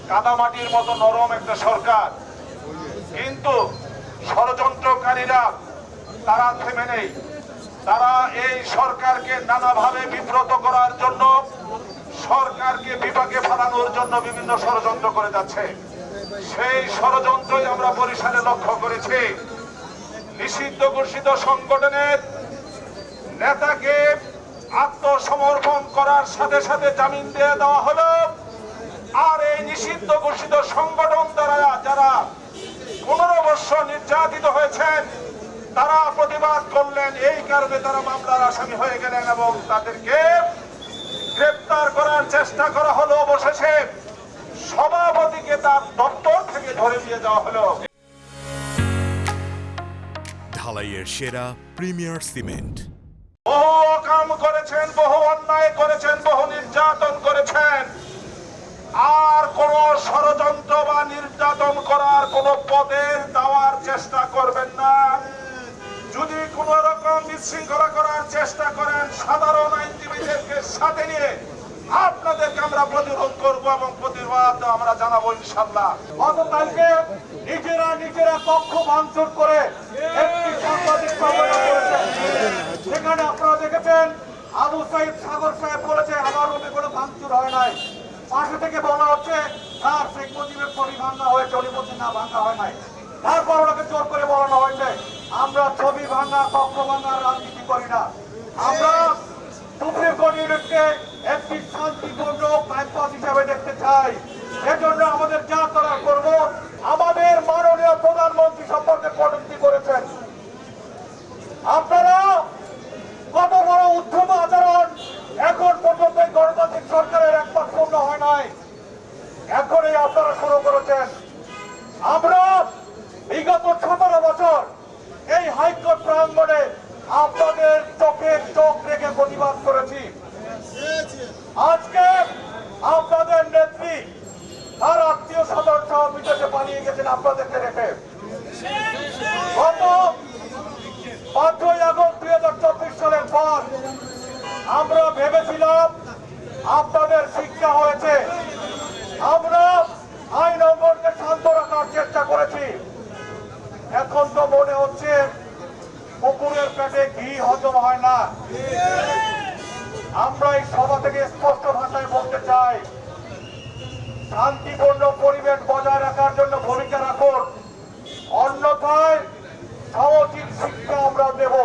কাদামাটির মতো নরম একটা সরকার, কিন্তু ষড়যন্ত্রকারীরা তারা থেমে নেই। তারা এই সরকারকে নানাভাবে বিব্রত করার জন্য, সরকারকে বিপাকে ফেলানোর জন্য বিভিন্ন ষড়যন্ত্র করে যাচ্ছে। সেই ষড়যন্ত্রই আমরা বরিশালে লক্ষ্য করেছি। নিষিদ্ধ ঘোষিত সংগঠনের নেতাকে আত্মসমর্পণ করার সাথে সাথে জামিন দিয়ে দেওয়া হলো। আর এই নিষিদ্ধ ঘোষিত সংগঠন দ্বারা যারা 15 বছর নির্যাতিত হয়েছেন তারা প্রতিবাদ করলেন, এই কারণে তারা মামলার আসামি হয়ে গেলেন এবং তাদেরকে গ্রেপ্তার করার চেষ্টা করা হলো। অবশেষে সভাপতিকে তার দপ্তর থেকে ধরে নিয়ে যাওয়া হলো। ঢালাইয়ের সেরা প্রিমিয়ার সিমেন্ট। বহু অকাম করেছেন, বহু অন্যায় করেছেন, বহু নির্যাতন করেছেন। আর কোন ষড়যন্ত্র বা নির্যাতন করার কোন পদের দেওয়ার চেষ্টা করবেন না। যদি কোন রকম বিশৃঙ্খলা করার চেষ্টা করেন, সাধারণ আইনজীবীদেরকে সাথে নিয়ে আপনাদেরকে আমরা প্রতিরোধ করব এবং প্রতিবাদ আমরা জানাবো ইনশাআল্লাহ। গতকালকে নিজেরা কক্ষ ভাঙচুর করে একটি সাংবাদিক সম্মেলন করেছেন। সেখানে আপনারা দেখেছেন আবু সাইদ সাগর সাহেব বলেছে আমার রুমে কোনো ভাঙচুর হয় নাই। পাশে থেকে বলা হচ্ছে স্যার শেখ মুজিবের ছবি ভাঙা হয়েছে, উনি বলছেন না ভাঙা হয় নাই। তারপর ওনাকে জোর করে বলানো হয়েছে আমরা ছবি ভাঙা কক্ষ ভাঙার রাজনীতি করি না। আমরা সুপ্রিম কোর্ট ইউনিটকে একটি শান্তিপূর্ণ ক্যাম্পাস হিসাবে দেখতে চাই। এজন্য আমাদের যা করার করব। আমাদের মাননীয় প্রধানমন্ত্রী সম্পর্কে কটূক্তি করেছেন। আপনারা কত বড় উদ্ধত আচরণ! এখন পর্যন্ত গণতান্ত্রিক সরকারের 1 মাস পূর্ণ হয় নাই, এখনই আপনারা শুরু করেছেন। আমরা বিগত 17 বছর এই হাইকোর্ট প্রাঙ্গণে আপনাদের চোখে চোখ রেখে প্রতিবাদ করেছি। আজকে আপনাদের নেত্রী তার আত্মীয় স্বজন সহ বিদেশে পালিয়ে গেছেন আপনাদেরকে রেখে। গত 5ই আগস্ট 2024 সালের পর আমরা ভেবেছিলাম আপনাদের শিক্ষা হয়েছে, আমরা আইন অঙ্গনকে শান্ত রাখার চেষ্টা করেছি। এখন তো মনে হচ্ছে কুকুরের পেটে ঘি হজম হয় না। আমরা এই সভা থেকে স্পষ্ট ভাষায় বলতে চাই, শান্তিপূর্ণ পরিবেশ বজায় রাখার জন্য ভূমিকা রাখুন, অন্যথায় সমুচিত শিক্ষা আমরা দেব।